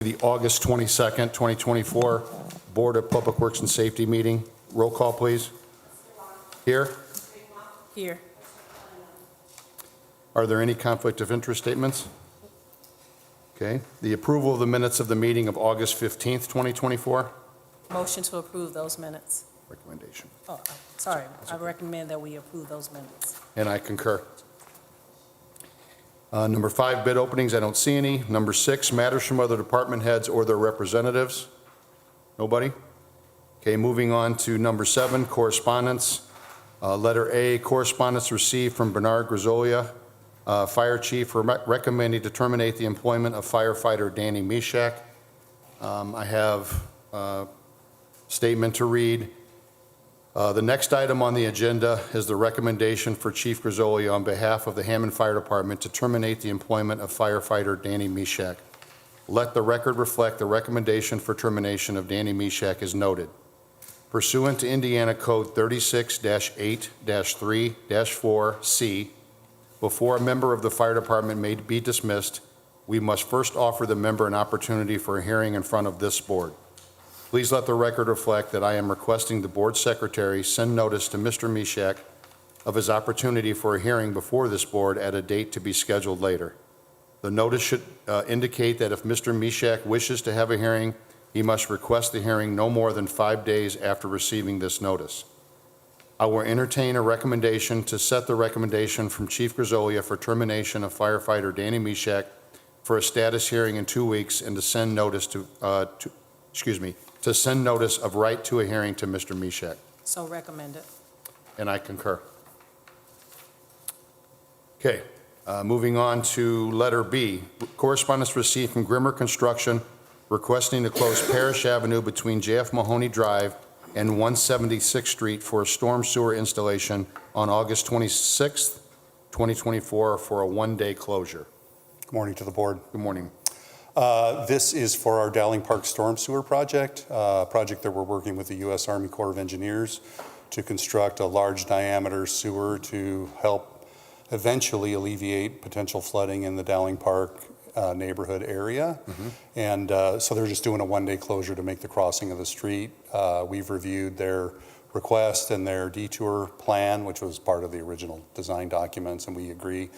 The August 22nd, 2024 Board of Public Works and Safety meeting. Roll call, please. Here. Here. Are there any conflict of interest statements? Okay. The approval of the minutes of the meeting of August 15th, 2024. Motion to approve those minutes. Recommendation. Oh, sorry. I recommend that we approve those minutes. And I concur. Number 5, bid openings. I don't see any. Number 6, matters from other department heads or their representatives. Nobody? Okay, moving on to number 7, correspondence. Letter A, correspondence received from Bernard Grisolia, Fire Chief, recommending to terminate the employment of firefighter Danny Mishak. I have a statement to read. The next item on the agenda is the recommendation for Chief Grisolia on behalf of the Hammond Fire Department to terminate the employment of firefighter Danny Mishak. Let the record reflect the recommendation for termination of Danny Mishak is noted. Pursuant to Indiana Code 36-8-3-4C, before a member of the fire department may be dismissed, we must first offer the member an opportunity for a hearing in front of this board. Please let the record reflect that I am requesting the board secretary send notice to Mr. Mishak of his opportunity for a hearing before this board at a date to be scheduled later. The notice should indicate that if Mr. Mishak wishes to have a hearing, he must request the hearing no more than 5 days after receiving this notice. I will entertain a recommendation to set the recommendation from Chief Grisolia for termination of firefighter Danny Mishak for a status hearing in 2 weeks and to send notice to send notice of right to a hearing to Mr. Mishak. So recommended. And I concur. Okay, moving on to letter B. Correspondence received from Grimmer Construction requesting to close Parrish Avenue between J.F. Mahoney Drive and 176th Street for a storm sewer installation on August 26th, 2024 for a one-day closure. Good morning to the board. Good morning. This is for our Dowling Park Storm Sewer Project, a project that we're working with the U.S. Army Corps of Engineers to construct a large diameter sewer to help eventually alleviate potential flooding in the Dowling Park neighborhood area. And so they're just doing a one-day closure to make the crossing of the street. We've reviewed their request and their detour plan, which was part of the original design documents, and we agree.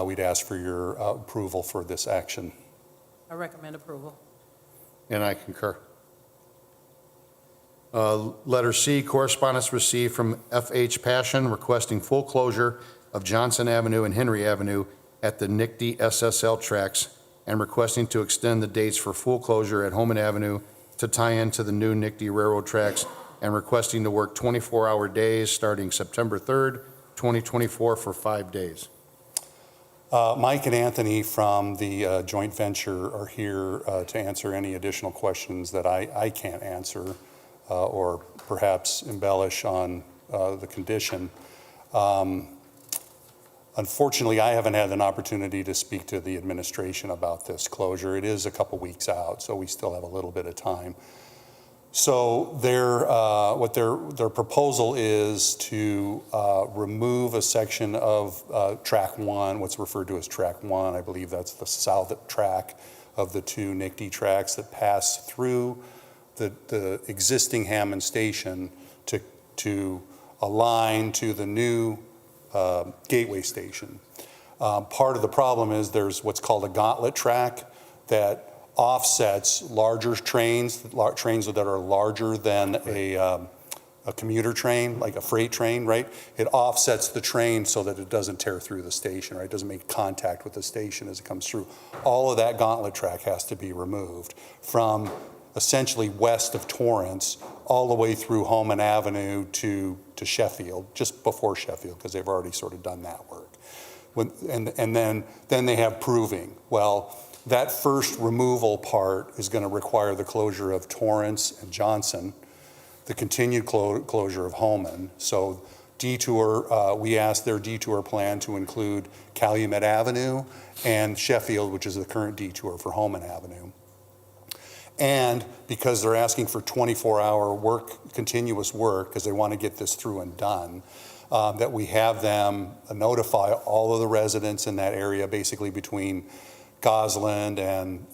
We'd ask for your approval for this action. I recommend approval. And I concur. Letter C, correspondence received from F.H. Passion requesting full closure of Johnson Avenue and Henry Avenue at the NICD SSL tracks and requesting to extend the dates for full closure at Homan Avenue to tie into the new NICD railroad tracks and requesting to work 24-hour days starting September 3rd, 2024 for 5 days. Mike and Anthony from the joint venture are here to answer any additional questions that I can't answer or perhaps embellish on the condition. Unfortunately, I haven't had an opportunity to speak to the administration about this closure. It is a couple weeks out, so we still have a little bit of time. So what their proposal is to remove a section of track 1, what's referred to as track 1. I believe that's the south track of the two NICD tracks that pass through the existing Hammond station to align to the new Gateway station. Part of the problem is there's what's called a gauntlet track that offsets larger trains that are larger than a commuter train, like a freight train, right? It offsets the train so that it doesn't tear through the station, right? It doesn't make contact with the station as it comes through. All of that gauntlet track has to be removed from essentially west of Torrance all the way through Homan Avenue to Sheffield, just before Sheffield, because they've already sort of done that work. And then they have proving. Well, that first removal part is going to require the closure of Torrance and Johnson, the continued closure of Homan. So detour, we asked their detour plan to include Calumet Avenue and Sheffield, which is the current detour for Homan Avenue. And because they're asking for 24-hour work, continuous work, because they want to get this through and done, that we have them notify all of the residents in that area, basically between Gosland and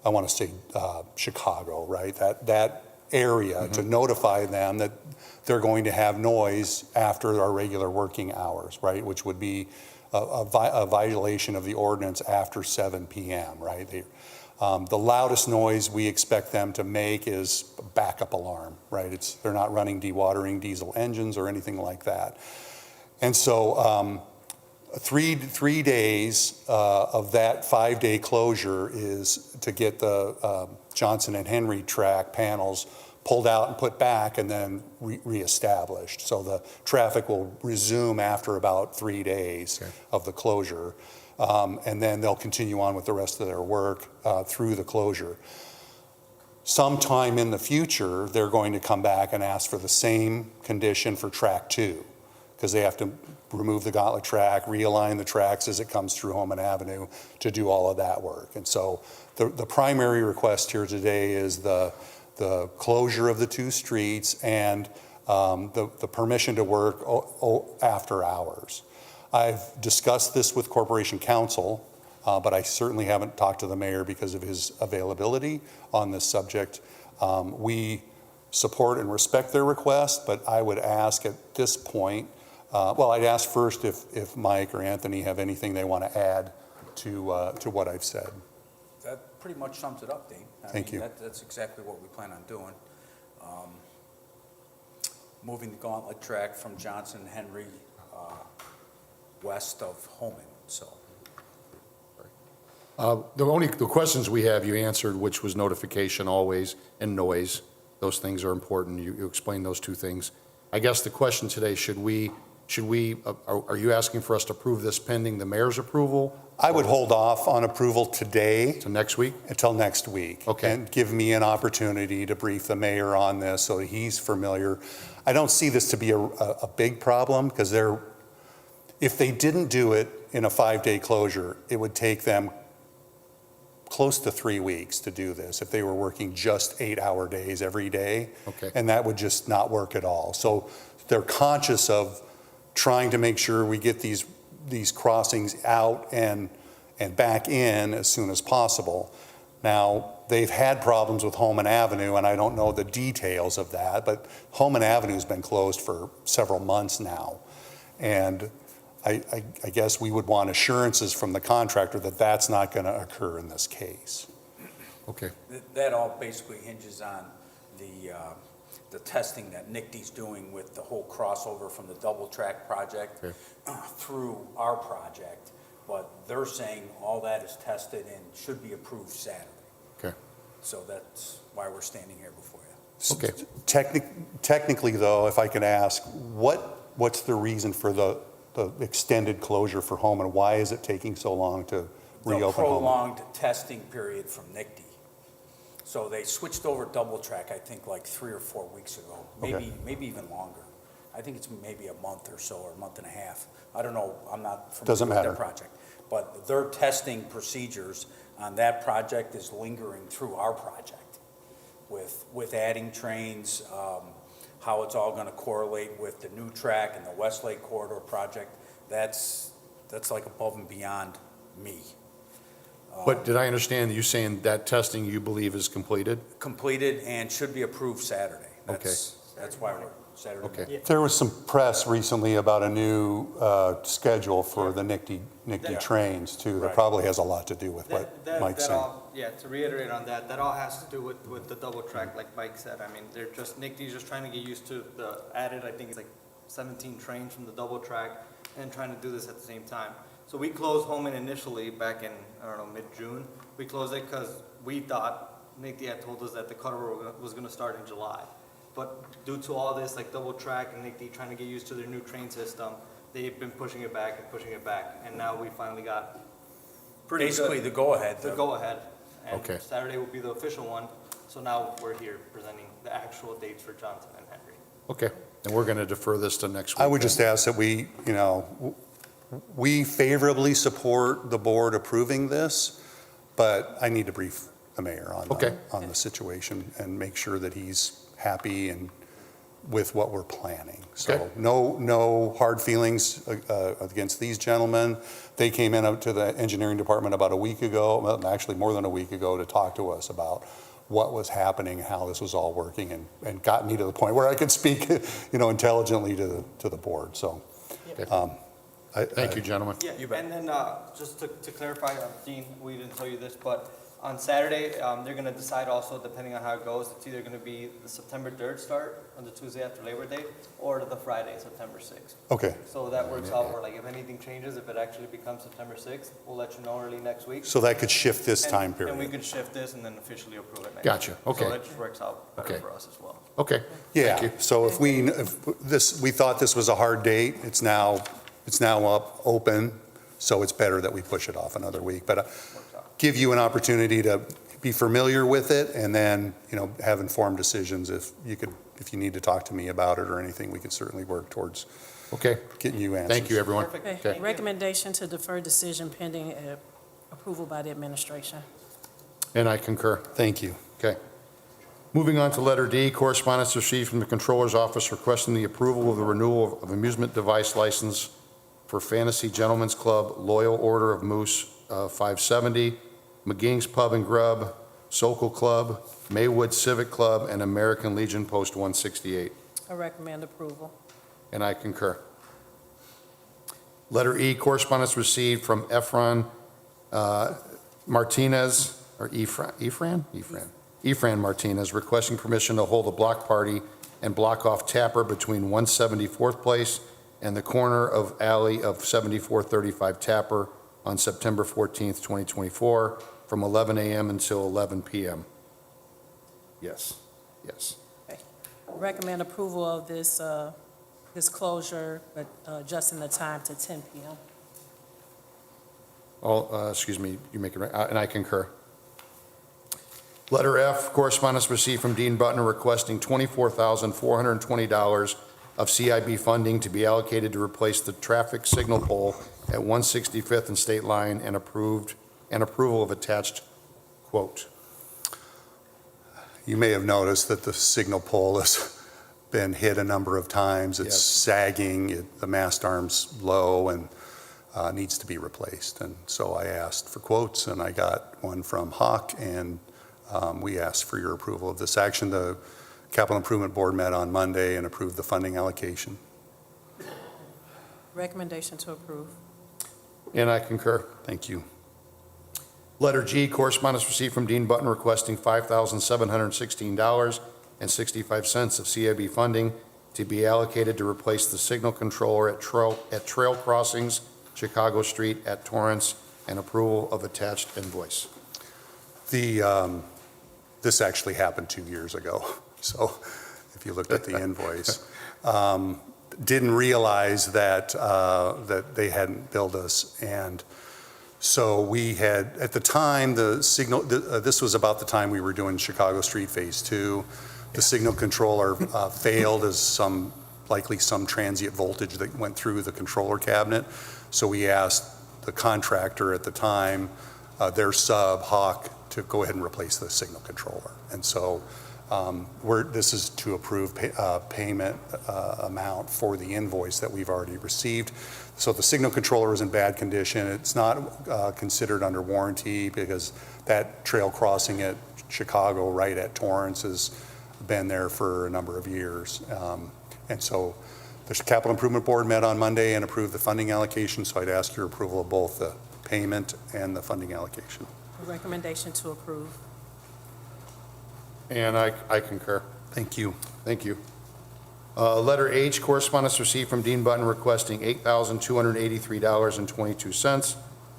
I want to say Chicago, right? That area to notify them that they're going to have noise after our regular working hours, right? Which would be a violation of the ordinance after 7 p.m., right? The loudest noise we expect them to make is a backup alarm, right? They're not running dewatering diesel engines or anything like that. And so 3 days of that 5-day closure is to get the Johnson and Henry track panels pulled out and put back and then reestablished. So the traffic will resume after about 3 days of the closure. And then they'll continue on with the rest of their work through the closure. Sometime in the future, they're going to come back and ask for the same condition for track 2, because they have to remove the gauntlet track, realign the tracks as it comes through Hammond Avenue to do all of that work. And so the primary request here today is the closure of the 2 streets and the permission to work after hours. I've discussed this with Corporation Counsel, but I certainly haven't talked to the mayor because of his availability on this subject. We support and respect their request, but I would ask at this point, I'd ask first if Mike or Anthony have anything they want to add to what I've said. That pretty much sums it up, Dean. Thank you. That's exactly what we plan on doing. Moving the gauntlet track from Johnson and Henry west of Hammond, so. The questions we have, you answered, which was notification always and noise. Those things are important. You explained those 2 things. I guess the question today, are you asking for us to approve this pending the mayor's approval? I would hold off on approval today. To next week? Until next week. Okay. And give me an opportunity to brief the mayor on this so that he's familiar. I don't see this to be a big problem because if they didn't do it in a 5-day closure, it would take them close to 3 weeks to do this if they were working just 8-hour days every day. Okay. And that would just not work at all. So they're conscious of trying to make sure we get these crossings out and back in as soon as possible. Now, they've had problems with Hammond Avenue, and I don't know the details of that, but Hammond Avenue has been closed for several months now. And I guess we would want assurances from the contractor that that's not going to occur in this case. Okay. That all basically hinges on the testing that NICD's doing with the whole crossover from the double track project through our project. But they're saying all that is tested and should be approved Saturday. Okay. So that's why we're standing here before you. Okay. Technically, though, if I could ask, what's the reason for the extended closure for Hammond? Why is it taking so long to reopen The Hammond? prolonged testing period from NICD. So they switched over double track, I think, like 3 or 4 weeks ago, maybe even longer. I think it's maybe a month or so, or a month and a half. I don't know. I'm not familiar Doesn't with matter. their project. But their testing procedures on that project is lingering through our project with adding trains, how it's all going to correlate with the new track and the Westlake Corridor project. That's like above and beyond me. But did I understand you saying that testing you believe is completed? Completed and should be approved Saturday. That's why we're Saturday. Okay. There was some press recently about a new schedule for the NICD trains, too. That Right. probably has a lot to do with what Mike's saying. To reiterate on that, that all has to do with the double track, like Mike said. I mean, NICD's just trying to get used to the added, I think it's like 17 trains from the double track and trying to do this at the same time. So we closed Hammond initially back in, mid-June. We closed it because we thought, NICD had told us that the cutover was gonna start in July. But due to all this, like double track and NICD trying to get used to their new train system, they've been pushing it back and pushing it back. And now we finally got Basically, the go-ahead. the go-ahead. And Okay. Saturday will be the official one. So now we're here presenting the actual dates for Johnson and Henry. Okay. And we're going to defer this to next week. I would then. just ask that we favorably support the board approving this, but I need to brief the mayor on Okay. on the situation and make sure that he's happy and with what we're planning. Okay. So no hard feelings against these gentlemen. They came in up to the engineering department about a week ago, well, actually more than a week ago, to talk to us about what was happening, how this was all working, and got me to the point where I could speak, intelligently to the board. So, Thank you, gentlemen. Yeah, You bet. and then just to clarify, Dean, we didn't tell you this, but on Saturday, they're going to decide also, depending on how it goes, it's either going to be the September 3rd start on the Tuesday after Labor Day or the Friday, September 6th. Okay. So that works out where, like, if anything changes, if it actually becomes September 6th, we'll let you know early next week. So that could shift this And- time And we period. could shift this and then officially approve it next Gotcha, week. okay. So that just works out better Okay. for us as well. Okay. Yeah, Thank you. so if we thought this was a hard date, it's now up, open, so it's better that we push it off another week. But Works out. give you an opportunity to be familiar with it, and then, have informed decisions. If you need to talk to me about it or anything, we could certainly work towards Okay. getting you answers. Thank you, everyone. Perfect. Okay. Okay. Recommendation to defer decision pending approval by the administration. And I concur. Thank you. Okay. Moving on to letter D, correspondence received from the Controller's Office requesting the approval of the renewal of amusement device license for Fantasy Gentlemen's Club, Loyal Order of Moose 570, McGing's Pub and Grub, Sokol Club, Maywood Civic Club, and American Legion Post 168. I recommend approval. And I concur. Letter E, correspondence received from Efran Martinez, or Efran Martinez, requesting permission to hold a block party and block off Tapper between 174th Place and the corner of alley of 7435 Tapper on September 14th, 2024, from 11 a.m. until 11 p.m. Yes, yes. Recommend approval of this closure, but adjusting the time to 10 p.m. Excuse me, you make it right, and I concur. Letter F, correspondence received from Dean Butner requesting $24,420 of CIB funding to be allocated to replace the traffic signal pole at 165th and State Line and approval of attached quote. You may have noticed that the signal pole has been hit a number of times. It's Yes. sagging, the mast arm's low, and needs to be replaced. And so I asked for quotes, and I got one from Hawk, and we asked for your approval of this action. The Capital Improvement Board met on Monday and approved the funding allocation. Recommendation to approve. And I concur. Thank you. Letter G, correspondence received from Dean Button requesting $5,716.65 of CIB funding to be allocated to replace the signal controller at Trail Crossings, Chicago Street at Torrance, and approval of attached invoice. This actually happened 2 years ago. So if you looked at the invoice, didn't realize that they hadn't billed us. And so we had, at the time, the signal, this was about the time we were doing Chicago Street Phase 2. The signal controller failed as likely some transient voltage that went through the controller cabinet. So we asked the contractor at the time, their sub, Hawk, to go ahead and replace the signal controller. And so this is to approve payment amount for the invoice that we've already received. So the signal controller is in bad condition. It's not considered under warranty because that trail crossing at Chicago right at Torrance has been there for a number of years. And so the Capital Improvement Board met on Monday and approved the funding allocation. So I'd ask your approval of both the payment and the funding allocation. Recommendation to approve. And I concur. Thank you. Thank you. Letter H, correspondence received from Dean Button requesting $8,283.22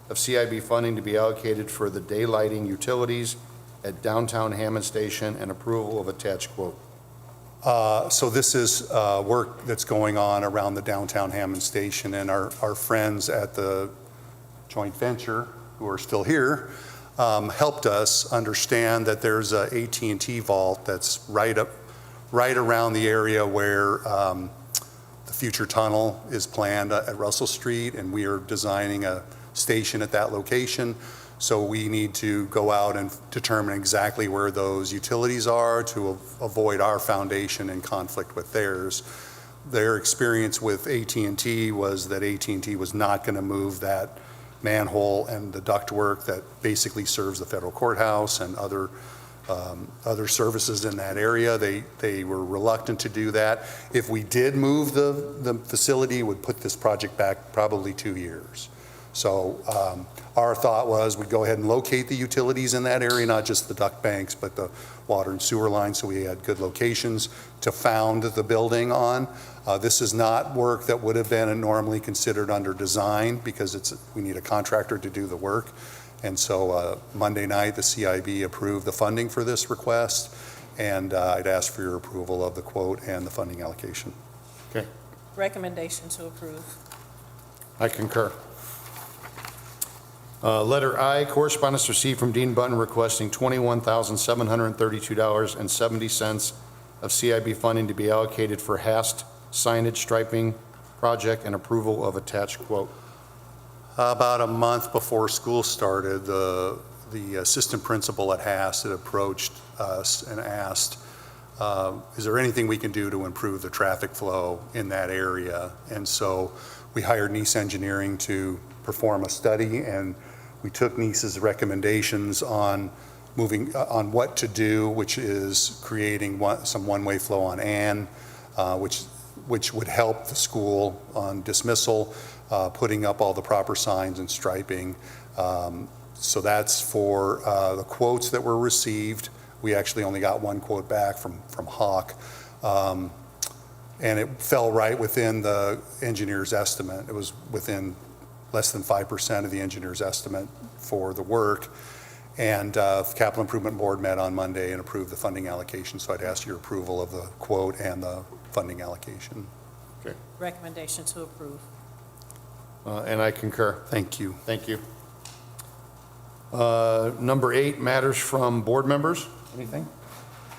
of CIB funding to be allocated for the daylighting utilities at downtown Hammond Station and approval of attached quote. So this is work that's going on around the downtown Hammond Station, and our friends at the joint venture, who are still here, helped us understand that there's a AT&T vault that's right around the area where the future tunnel is planned at Russell Street, and we are designing a station at that location. So we need to go out and determine exactly where those utilities are to avoid our foundation in conflict with theirs. Their experience with AT&T was that AT&T was not going to move that manhole and the ductwork that basically serves the federal courthouse and other services in that area. They were reluctant to do that. If we did move the facility, it would put this project back probably 2 years. So our thought was we'd go ahead and locate the utilities in that area, not just the duct banks, but the water and sewer lines, so we had good locations to found the building on. This is not work that would have been normally considered under design because we need a contractor to do the work. And so Monday night, the CIB approved the funding for this request, and I'd ask for your approval of the quote and the funding allocation. Okay, Recommendation to approve. I concur. Letter I, correspondence received from Dean Button requesting $21,732.70 of CIB funding to be allocated for HAST signage striping project and approval of attached quote. About a month before school started, the assistant principal at HAST had approached us and asked, is there anything we can do to improve the traffic flow in that area? And so we hired Nice Engineering to perform a study, and we took Nice's recommendations on moving on what to do, which is creating some one-way flow on Ann, which would help the school on dismissal, putting up all the proper signs and striping. So that's for the quotes that were received. We actually only got one quote back from Hawk. And it fell right within the engineer's estimate. It was within less than 5% of the engineer's estimate for the work. And the Capital Improvement Board met on Monday and approved the funding allocation. So I'd ask your approval of the quote and the funding allocation. Okay. Recommendation to approve. And I concur. Thank you. Thank you. Number 8, matters from board members. Anything?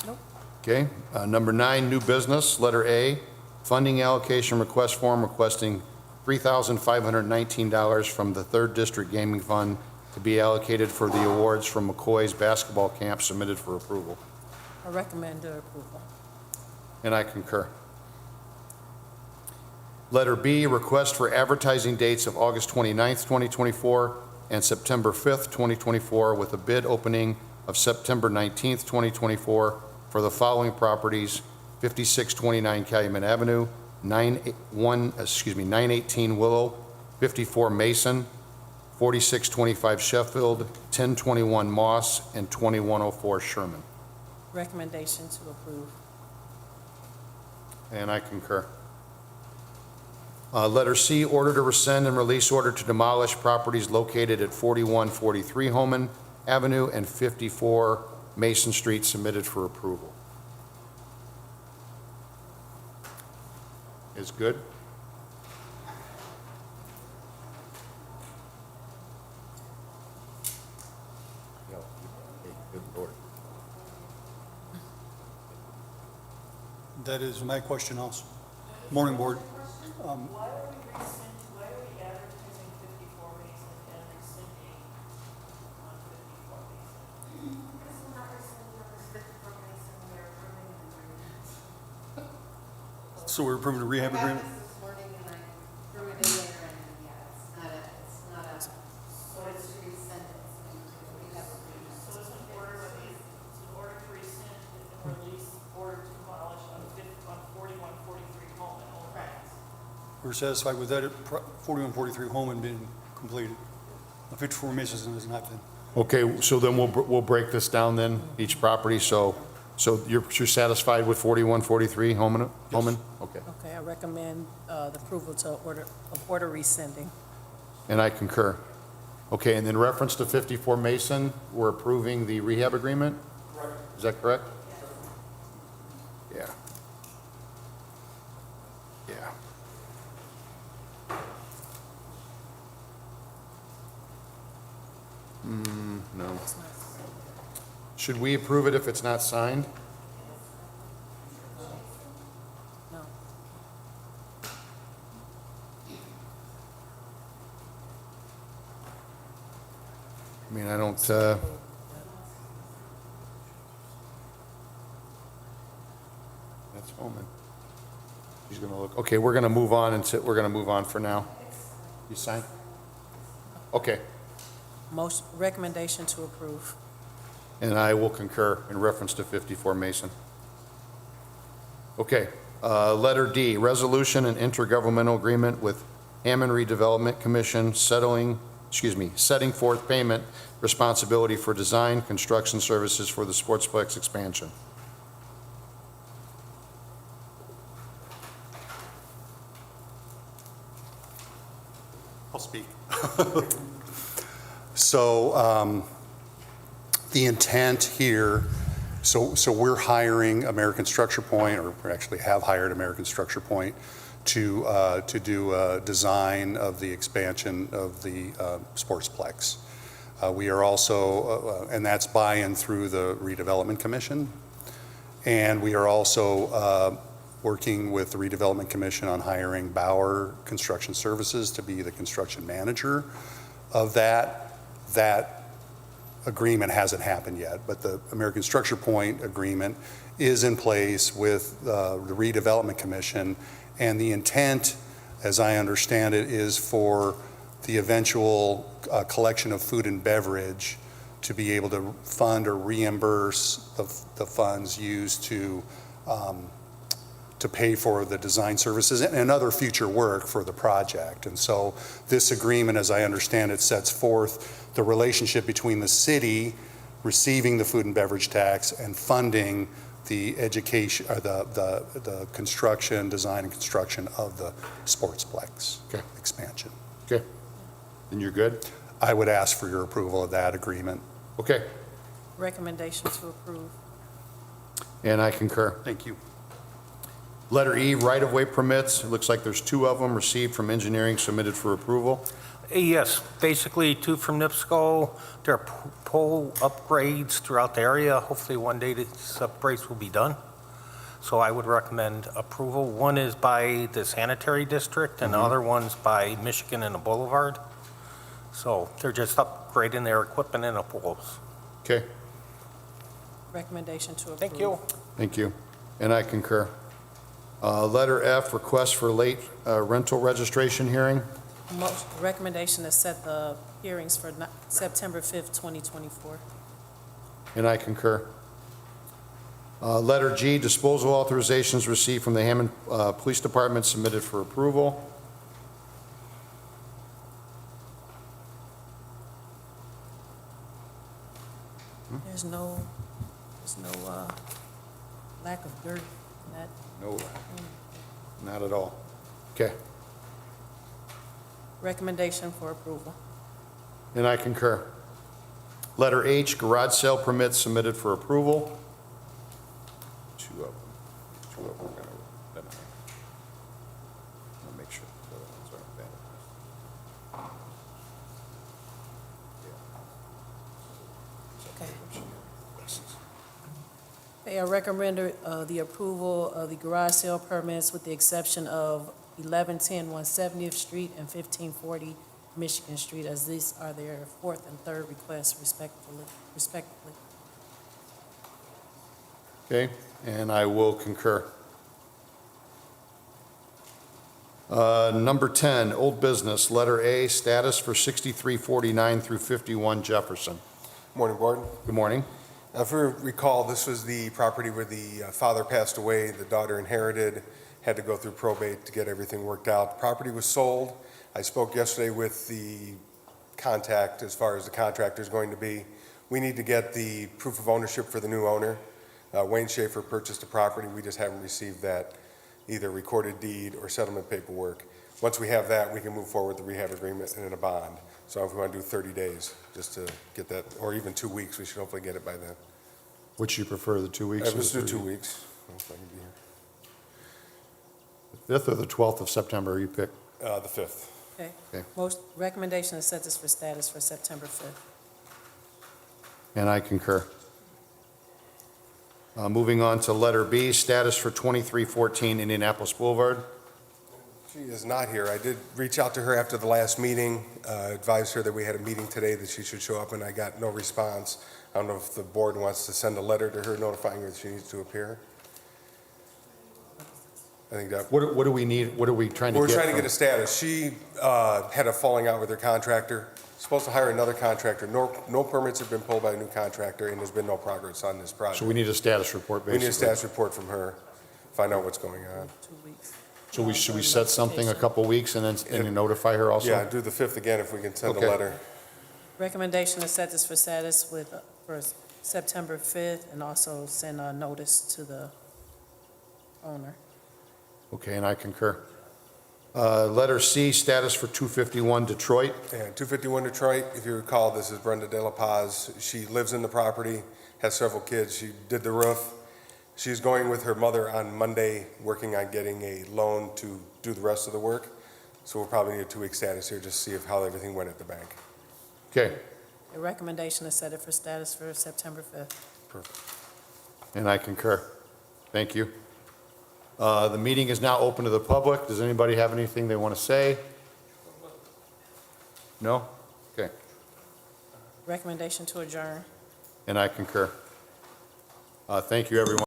Nope. Okay. Number 9, new business. Letter A, funding allocation request form requesting $3,519 from the 3rd District Gaming Fund to be allocated for the awards from McCoy's basketball camp submitted for approval. I recommend approval. And I concur. Letter B, request for advertising dates of August 29th, 2024 and September 5th, 2024, with a bid opening of September 19th, 2024 for the following properties: 5629 Calumet Avenue, 918 Willow, 54 Mason, 4625 Sheffield, 1021 Moss, and 2104 Sherman. Recommendation to approve. And I concur. Letter C, order to rescind and release order to demolish properties located at 4143 Homan Avenue and 54 Mason Street submitted for approval. Is good? Good Lord. That is my question also. Morning, Board. Why are we advertising 54 Mason and rescinding on 54 Mason? Because we're not rescinding on 54 Mason, we are approving an agreement. So we're approving a rehab agreement? This morning and I threw it in there and yeah, it's not a, so it's to rescind it. We have agreement. So it's an order to rescind and release order to demolish on 4143 Holman. Correct. We're satisfied with that, 4143 Holman being completed. 54 Mason is not then. Okay, so then we'll break this down then, each property. So you're satisfied with 4143 Homan? Homan? Okay. Okay, I recommend the approval to order rescinding. And I concur. Okay, and in reference to 54 Mason, we're approving the rehab agreement? Correct. Is that correct? Yeah. Yeah. No. Should we approve it if it's not signed? No. I mean, I don't, that's Holman. She's gonna look, okay, we're gonna move on and we're gonna move on for now. You sign? Okay, Motion, recommendation to approve. and I will concur in reference to 54 Mason. Okay, letter D, resolution and intergovernmental agreement with Hammond Redevelopment Commission setting forth payment responsibility for design, construction services for the Sportsplex expansion. I'll speak. So the intent here, so we're hiring American Structure Point, or we actually have hired American Structure Point to do a design of the expansion of the Sportsplex. We are also, and that's buy-in through the Redevelopment Commission. And we are also working with the Redevelopment Commission on hiring Bauer Construction Services to be the construction manager of that. That agreement hasn't happened yet, but the American Structure Point agreement is in place with the Redevelopment Commission, and the intent, as I understand it, is for the eventual collection of food and beverage to be able to fund or reimburse the funds used to pay for the design services and other future work for the project. And so this agreement, as I understand it, sets forth the relationship between the city receiving the food and beverage tax and funding the education, or the construction, design and construction of the Sportsplex Okay. expansion. Okay, then you're good? I would ask for your approval of that agreement. Okay, Recommendation to approve. and I concur. Thank you. Letter E, right-of-way permits. It looks like there's 2 of them received from engineering submitted for approval. Yes, basically 2 from NIPSCO. There are pole upgrades throughout the area. Hopefully one day these upgrades will be done. So I would recommend approval. One is by the sanitary district and the other one's by Michigan and the Boulevard. So they're just upgrading their equipment and the poles. Okay, Recommendation to approve. Thank you. thank you, and I concur. Letter F, request for late rental registration hearing. Recommendation to set the hearings for September 5th, 2024. And I concur. Letter G, disposal authorizations received from the Hammond Police Department submitted for approval. There's no lack of dirt in that. No, not at all. Okay, Recommendation for approval. and I concur. Letter H, garage sale permits submitted for approval. 2 of them. 2 of them are going to deny. I'll make sure the other ones aren't bad. Okay, I recommend the approval of the garage sale permits with the exception of 1110 170th Street and 1540 Michigan Street, as these are their 4th and 3rd requests respectively. Okay, and I will concur. Number 10, old business, letter A, status for 6349 through 51 Jefferson. Morning, Board. Good morning. If you recall, this was the property where the father passed away, the daughter inherited, had to go through probate to get everything worked out. The property was sold. I spoke yesterday with the contact as far as the contractor is going to be. We need to get the proof of ownership for the new owner. Wayne Schaefer purchased the property. We just haven't received that, either recorded deed or settlement paperwork. Once we have that, we can move forward with the rehab agreement and in a bond. So if we want to do 30 days, just to get that, or even 2 weeks, we should hopefully get it by then. Which you prefer, the 2 weeks? Let's or do the 2 3 weeks. If I can be here. The 5th or the 12th of September, you pick. The 5th. Okay. Okay. Most recommendation to set this for status for September 5th. And I concur. Moving on to letter B, status for 2314 Indianapolis Boulevard. She is not here. I did reach out to her after the last meeting, advised her that we had a meeting today, that she should show up, and I got no response. I don't know if the board wants to send a letter to her notifying her that she needs to appear. I think that, What do we need, what are we trying to get? we're trying to from- get a status. She had a falling out with her contractor, supposed to hire another contractor. No permits have been pulled by a new contractor, and there's been no progress on this project. So we need a status report, We basically. need a status report from her, find out what's going on. 2 weeks. So should we set something a couple weeks and then notify her also? Yeah, do the 5th again if we can send a Okay. letter. Recommendation to set this for status with, for September 5th, and also send a notice to the owner. Okay, and I concur. Letter C, status for 251 Detroit. And 251 Detroit, if you recall, this is Brenda De La Paz. She lives in the property, has several kids. She did the roof. She's going with her mother on Monday, working on getting a loan to do the rest of the work. So we'll probably need a 2-week status here, just to see how everything went at the bank. Okay, A recommendation to set it for status for September 5th. and I concur. Thank you. The meeting is now open to the public. Does anybody have anything they want to say? No? Okay, Recommendation to adjourn. and I concur. Thank you, everyone.